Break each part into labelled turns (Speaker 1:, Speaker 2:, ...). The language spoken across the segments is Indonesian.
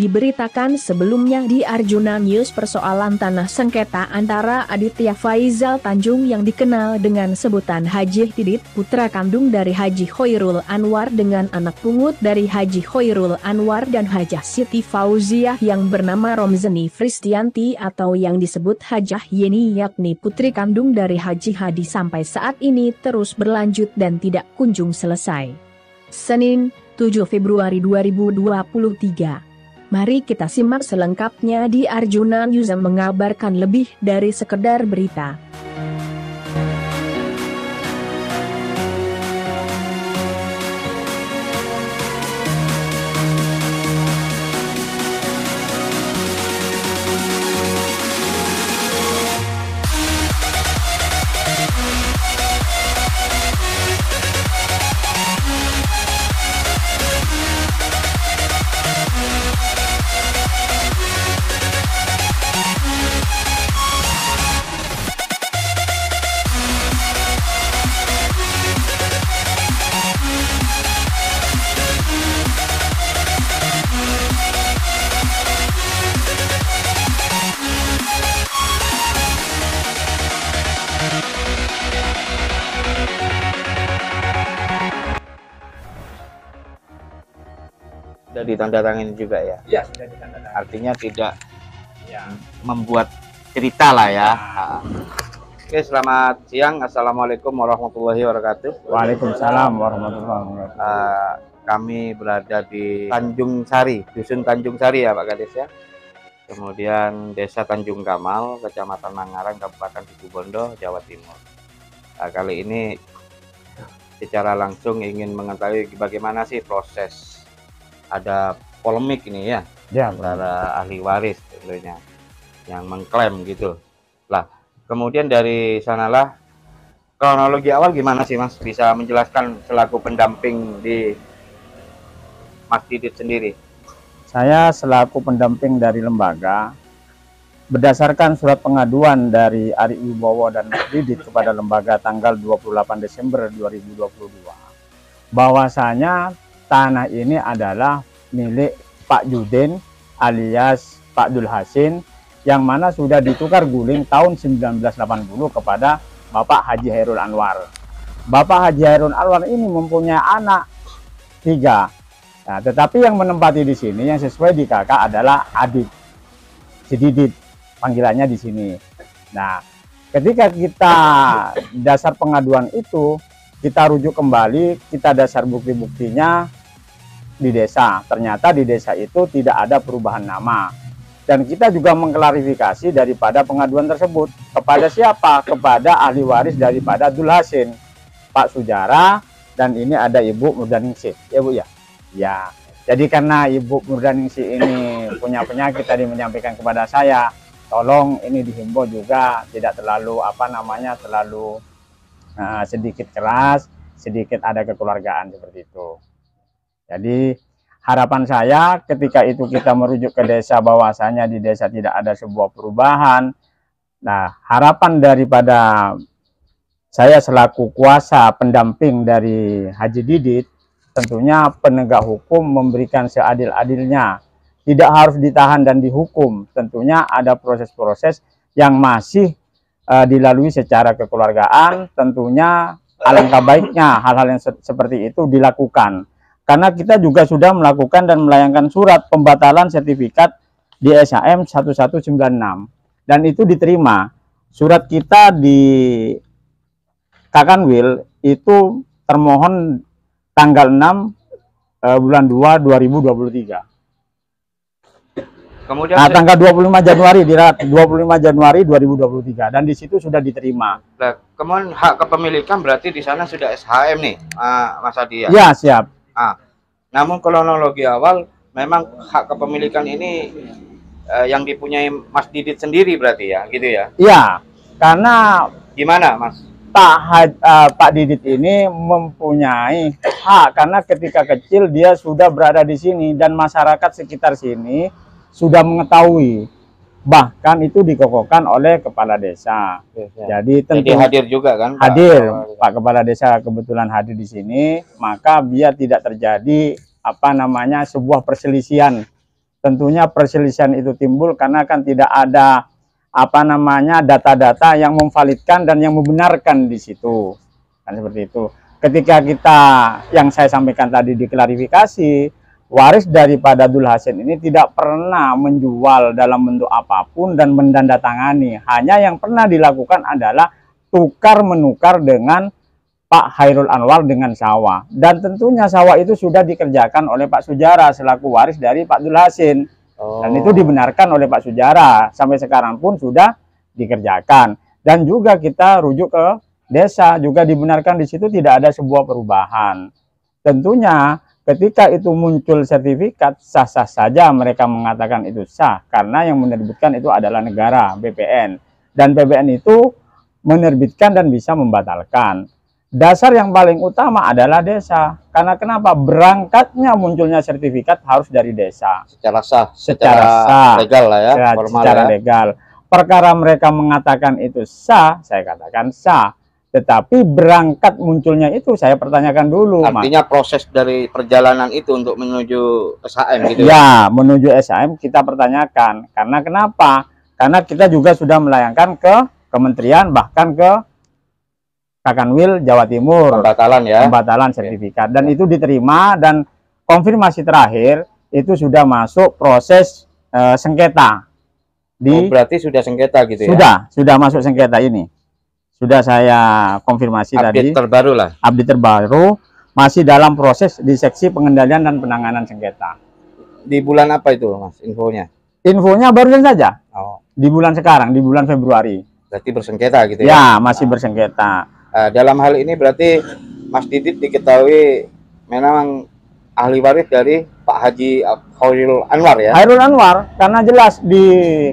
Speaker 1: diberitakan sebelumnya di Arjuna News persoalan tanah sengketa antara Aditya Faizal Tanjung yang dikenal dengan sebutan Haji Didit, putra kandung dari Haji Khoirul Anwar dengan anak pungut dari Haji Khoirul Anwar dan Hajah Siti Fauziah yang bernama Romzeni Fristianti atau yang disebut Hajah Yeni yakni putri kandung dari Haji Hadi sampai saat ini terus berlanjut dan tidak kunjung selesai. Senin, 7 Februari 2023. Mari kita simak selengkapnya di Arjuna News yang mengabarkan lebih dari sekedar berita.
Speaker 2: Sudah ditandatangani juga ya?
Speaker 3: Iya, sudah ditandatangani.
Speaker 2: Artinya tidak
Speaker 3: Ya.
Speaker 2: membuat cerita lah ya. Oke, selamat siang. Assalamualaikum warahmatullahi wabarakatuh.
Speaker 3: Waalaikumsalam warahmatullahi wabarakatuh.
Speaker 2: Kami berada di Tanjung Sari, Dusun Tanjung Sari ya Pak Kades ya. Kemudian Desa Tanjung Kamal, Kecamatan Mangarang, Kabupaten Situbondo, Jawa Timur. Kali ini secara langsung ingin mengetahui bagaimana sih proses, ada polemik ini ya, antara ahli waris tentunya yang mengklaim gitu lah. Kemudian dari sanalah kronologi awal gimana sih Mas, bisa menjelaskan selaku pendamping di Mas Didit sendiri?
Speaker 3: Saya selaku pendamping dari lembaga, berdasarkan surat pengaduan dari Ari Wibowo dan Mas Didit kepada lembaga tanggal 28 Desember 2022, bahwasanya tanah ini adalah milik Pak Judin alias Pak Dul Hasin, yang mana sudah ditukar guling tahun 1980 kepada Bapak Haji Khairul Anwar. Bapak Haji Khairul Anwar ini mempunyai anak 3. Nah, tetapi yang menempati di sini yang sesuai di kakak adalah Adit, si Didit panggilannya di sini. Nah, ketika kita dasar pengaduan itu, kita rujuk kembali, kita dasar bukti-buktinya di desa. Ternyata di desa itu tidak ada perubahan nama. Dan kita juga mengklarifikasi daripada pengaduan tersebut kepada siapa? Kepada ahli waris daripada Dul Hasin, Pak Sujara, dan ini ada Ibu Murdaningsih. Ya Bu ya? Ya. Jadi karena Ibu Murdaningsih ini punya penyakit tadi menyampaikan kepada saya, tolong ini dihimbau juga tidak terlalu terlalu sedikit keras, sedikit ada kekeluargaan seperti itu. Jadi harapan saya ketika itu kita merujuk ke desa bahwasanya di desa tidak ada sebuah perubahan. Nah, harapan daripada saya selaku kuasa pendamping dari Haji Didit, tentunya penegak hukum memberikan seadil-adilnya. Tidak harus ditahan dan dihukum. Tentunya ada proses-proses yang masih dilalui secara kekeluargaan. Tentunya alangkah baiknya hal-hal yang seperti itu dilakukan. Karena kita juga sudah melakukan dan melayangkan surat pembatalan sertifikat di SHM 1196. Dan itu diterima. Surat kita di Kakanwil itu termohon tanggal 6 bulan 2 2023.
Speaker 2: Kemudian
Speaker 3: tanggal 25 Januari 2023 dan di situ sudah diterima.
Speaker 2: Nah, kemudian hak kepemilikan berarti di sana sudah SHM nih, Mas Adi ya?
Speaker 3: Ya, siap.
Speaker 2: Namun kronologi awal memang hak kepemilikan ini yang dipunyai Mas Didit sendiri berarti ya, gitu ya?
Speaker 3: Iya, karena
Speaker 2: gimana Mas?
Speaker 3: Pak Didit ini mempunyai hak karena ketika kecil dia sudah berada di sini dan masyarakat sekitar sini sudah mengetahui, bahkan itu dikokohkan oleh kepala desa. Jadi tentu
Speaker 2: hadir juga kan?
Speaker 3: Hadir, Pak Kepala Desa kebetulan hadir di sini, maka biar tidak terjadi sebuah perselisihan tentunya perselisihan itu timbul karena kan tidak ada data-data yang memvalidkan dan yang membenarkan di situ. Kan seperti itu. Ketika kita yang saya sampaikan tadi diklarifikasi, waris daripada Abdul Hasan ini tidak pernah menjual dalam bentuk apapun dan mendandatangani. Hanya yang pernah dilakukan adalah tukar menukar dengan Pak Khairul Anwar dengan sawah. Dan tentunya sawah itu sudah dikerjakan oleh Pak Sujara selaku waris dari Pak Abdul Hasan. Dan itu dibenarkan oleh Pak Sujara. Sampai sekarang pun sudah dikerjakan. Dan juga kita rujuk ke desa, juga dibenarkan di situ tidak ada sebuah perubahan. Tentunya ketika itu muncul sertifikat, sah-sah saja mereka mengatakan itu sah. Karena yang menerbitkan itu adalah negara, BPN. Dan BPN itu menerbitkan dan bisa membatalkan. Dasar yang paling utama adalah desa. Karena kenapa? Berangkatnya munculnya sertifikat harus dari desa.
Speaker 2: Secara sah,
Speaker 3: secara sah,
Speaker 2: legal lah ya, formal
Speaker 3: secara
Speaker 2: ya.
Speaker 3: legal. Perkara mereka mengatakan itu sah, saya katakan sah. Tetapi berangkat munculnya itu saya pertanyakan dulu.
Speaker 2: Artinya proses dari perjalanan itu untuk menuju SHM gitu
Speaker 3: ya? Menuju SHM kita pertanyakan. Karena kenapa? Karena kita juga sudah melayangkan ke kementerian, bahkan ke Kakanwil Jawa Timur, pembatalan sertifikat, dan itu diterima, dan konfirmasi terakhir itu sudah masuk proses sengketa.
Speaker 2: Berarti sudah sengketa gitu ya?
Speaker 3: Sudah masuk sengketa ini. Sudah saya konfirmasi tadi. Update terbaru masih dalam proses di seksi pengendalian dan penanganan sengketa.
Speaker 2: Di bulan apa itu, Mas, infonya?
Speaker 3: Infonya barusan saja. Di bulan sekarang, di bulan Februari.
Speaker 2: Berarti bersengketa gitu ya?
Speaker 3: Ya, masih bersengketa.
Speaker 2: Dalam hal ini berarti Mas Didit diketahui memang ahli waris dari Pak Haji Khairul Anwar ya? Khairul Anwar, karena jelas di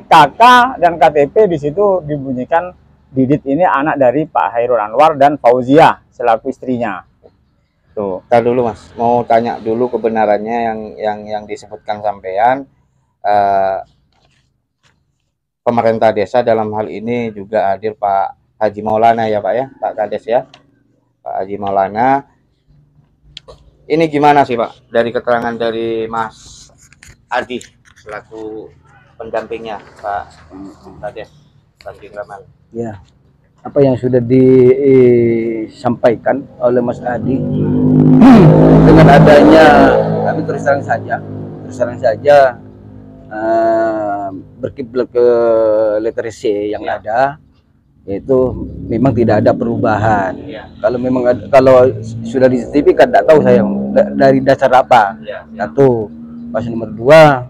Speaker 2: KK dan KTP di situ dibunyikan Didit ini anak dari Pak Khairul Anwar dan Fauziah selaku istrinya. Tuh. Ntar dulu Mas, mau tanya dulu kebenarannya yang disebutkan sampean. Pemerintah desa dalam hal ini juga hadir Pak Haji Maulana ya Pak ya, Pak Kades ya, Pak Haji Maulana. Ini gimana sih Pak dari keterangan dari Mas Adi selaku pendampingnya Pak Kades Tanjung Gamal?
Speaker 4: Ya, apa yang sudah disampaikan oleh Mas Adi dengan adanya, kami terus terang saja berkiblat ke letter C yang ada, yaitu memang tidak ada perubahan. Kalau memang ada, kalau sudah di sertifikat, tidak tahu saya dari dasar apa. Satu, pasal nomor 2,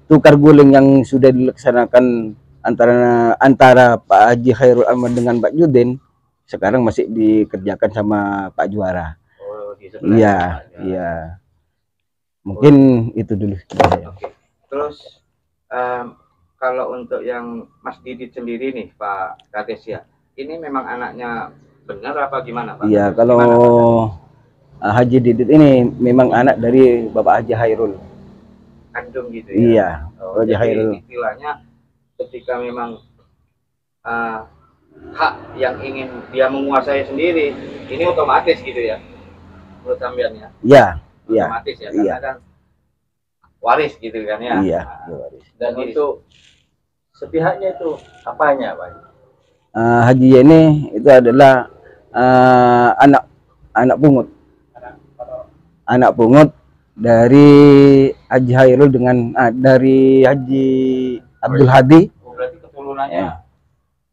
Speaker 4: tukar guling yang sudah dilaksanakan antara Pak Haji Khairul Anwar dengan Pak Judin sekarang masih dikerjakan sama Pak Juara. Iya. Mungkin itu dulu.
Speaker 2: Terus kalau untuk yang Mas Didit sendiri nih Pak Kades ya, ini memang anaknya benar apa gimana Pak?
Speaker 4: Iya, kalau Haji Didit ini memang anak dari Bapak Haji Khairul.
Speaker 2: Kandung gitu ya?
Speaker 4: Iya, Haji Khairul.
Speaker 2: Istilahnya ketika memang hak yang ingin dia menguasai sendiri, ini otomatis gitu ya? Menurut sampean ya?
Speaker 4: Iya.
Speaker 2: Otomatis ya, karena kan waris gitu kan ya?
Speaker 4: Iya, waris.
Speaker 2: Dan itu sepihaknya itu apanya Pak?
Speaker 4: Haji ini itu adalah anak pungut dari Haji Khairul dengan dari Haji Abdul Hadi.
Speaker 2: Berarti keturunannya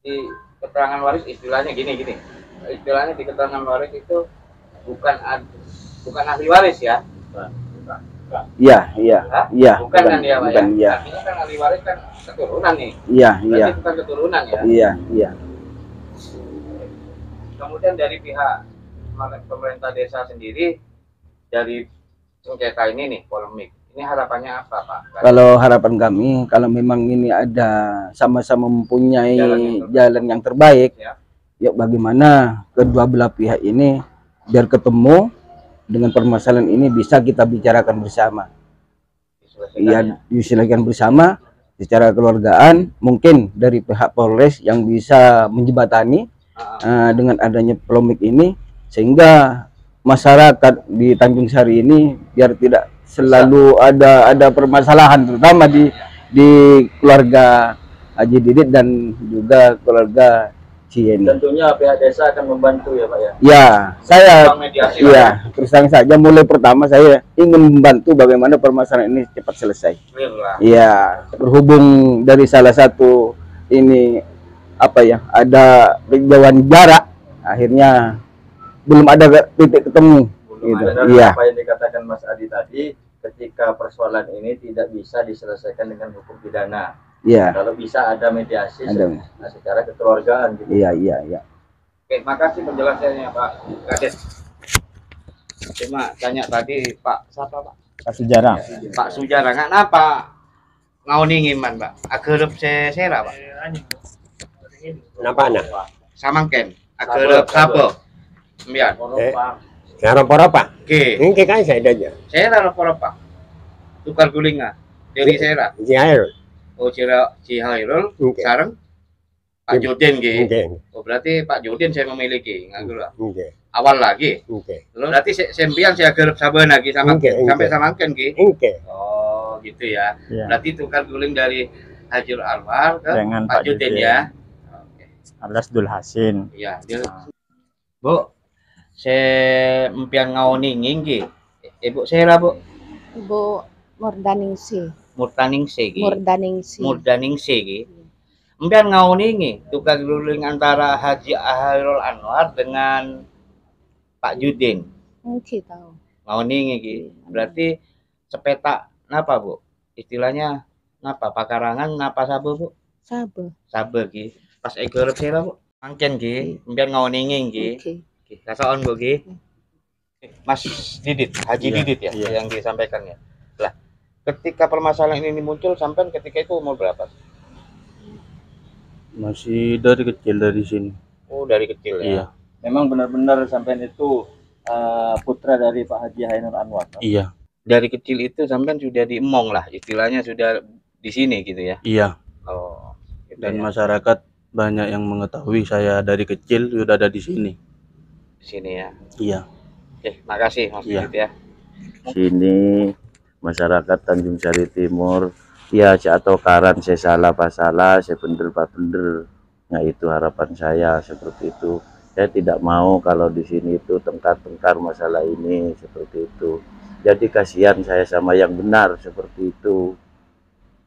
Speaker 2: di keterangan waris istilahnya gini. Istilahnya di keterangan waris itu bukan ahli waris ya?
Speaker 4: Iya.
Speaker 2: Bukan kan dia Pak ya?
Speaker 4: Iya.
Speaker 2: Artinya kan ahli waris kan keturunan nih.
Speaker 4: Iya.
Speaker 2: Bukan keturunan ya?
Speaker 4: Iya.
Speaker 2: Kemudian dari pihak pemerintah desa sendiri, dari sengketa ini nih, polemik, ini harapannya apa Pak?
Speaker 4: Kalau harapan kami, kalau memang ini ada sama-sama mempunyai jalan yang terbaik, ya bagaimana kedua belah pihak ini biar ketemu dengan permasalahan ini bisa kita bicarakan bersama. Iya, diselesaikan bersama secara keluargaan, mungkin dari pihak Polres yang bisa menjembatani dengan adanya polemik ini, sehingga masyarakat di Tanjung Sari ini biar tidak selalu ada permasalahan, terutama di keluarga Haji Didit dan juga keluarga Cieni.
Speaker 5: Tentunya pihak desa akan membantu ya Pak ya.
Speaker 4: Ya, saya
Speaker 2: mediasi
Speaker 4: terus terang saja mulai pertama saya ingin membantu bagaimana permasalahan ini cepat selesai. Iya, berhubung dari salah satu ini ada jauhan jarak, akhirnya belum ada titik ketemu. Gitu. Iya.
Speaker 5: Apa yang dikatakan Mas Adi tadi, ketika persoalan ini tidak bisa diselesaikan dengan hukum pidana.
Speaker 4: Iya.
Speaker 5: Kalau bisa ada mediasi secara kekeluargaan gitu.
Speaker 4: Iya.
Speaker 2: Oke, makasih penjelasannya Pak Kades. Cuma tanya tadi Pak siapa Pak?
Speaker 3: Pak Sujarang.
Speaker 2: Pak Sujarang, kenapa ngauni ngiman Pak? Agerep sera Pak.
Speaker 6: Kenapa anak?
Speaker 2: Samangken, agerep sabo. Sembian.
Speaker 6: Sekarang apa?
Speaker 2: Oke.
Speaker 6: Ini kan saya aja.
Speaker 2: Sera apa? Tukar gulinga. Dari sera.
Speaker 6: Jair.
Speaker 2: Oh, Cihairul sareng Pak Jodin nggih. Oh, berarti Pak Jodin saya memiliki. Awal lagi. Lalu berarti sempian saya gerep saben lagi sampai Samangken nggih. Oh, gitu ya. Berarti tukar guling dari Hajir Anwar ke
Speaker 3: dengan
Speaker 2: Pak Jodin ya. Oke.
Speaker 3: alias Dul Hasin.
Speaker 2: Iya, Bu. Saya empian ngaoni nggih. Ibu saya Bu.
Speaker 7: Ibu Murdaningsi.
Speaker 2: Murdaningsi.
Speaker 7: Murdaningsi.
Speaker 2: Empian ngaoni nggih tukar guling antara Haji Hairul Anwar dengan Pak Judin.
Speaker 7: Mungkin tahu.
Speaker 2: Ngaoni nggih. Berarti sepetak napa Bu? Istilahnya napa? Pakarangan napa sabe Bu? Sabe nggih. Pas egerep sira Bu. Mangken nggih. Empian ngaoni nggih.
Speaker 7: Oke.
Speaker 2: Nggih, kasaon Bu nggih. Mas Didit, Haji Didit ya yang disampaikan ya. Lah, ketika permasalahan ini muncul sampai ketika itu umur berapa?
Speaker 8: Masih dari kecil dari sini.
Speaker 2: Oh, dari kecil ya.
Speaker 8: Iya.
Speaker 5: Memang benar-benar sampean itu putra dari Pak Haji Hairul Anwar.
Speaker 8: Iya.
Speaker 2: Dari kecil itu sampai sudah diemong lah, istilahnya sudah di sini gitu ya.
Speaker 8: Iya.
Speaker 2: Oh. Gitu
Speaker 8: Dan
Speaker 2: ya.
Speaker 8: masyarakat banyak yang mengetahui saya dari kecil sudah ada di sini.
Speaker 2: Di sini ya.
Speaker 8: Iya.
Speaker 2: Oke, makasih Mas Didit ya.
Speaker 9: Sini masyarakat Tanjung Sari Timur ya atau karan saya salah pak salah, saya bener pak bener. Nah itu harapan saya seperti itu. Saya tidak mau kalau di sini itu tengkar-tengkar masalah ini seperti itu. Jadi kasihan saya sama yang benar seperti itu.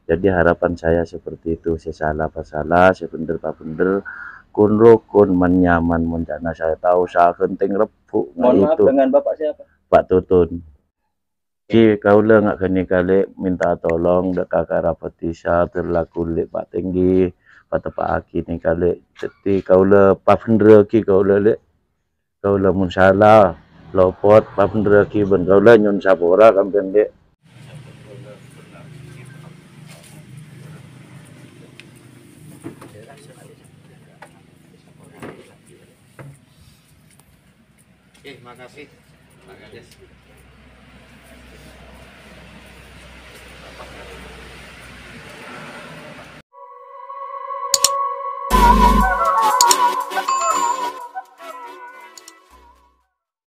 Speaker 9: Jadi harapan saya seperti itu. Saya salah pak salah, saya bener pak bener. Kun rukun menyaman menjana saya tahu saya genting rebuk. Nah,
Speaker 5: Mohon maaf
Speaker 9: itu
Speaker 5: dengan Bapak siapa?
Speaker 9: Pak Tutun. Ki kau le nggak kini kali minta tolong dekat rapatisa terlaku le Pak Tinggi Pak Tepak Aki ni kali jadi kau le Pak Pendra ki kau le kau le mun salah lopot Pak Pendra ki ben kau le nyun sapora kampen dek.
Speaker 2: Oke, makasih Pak Kades.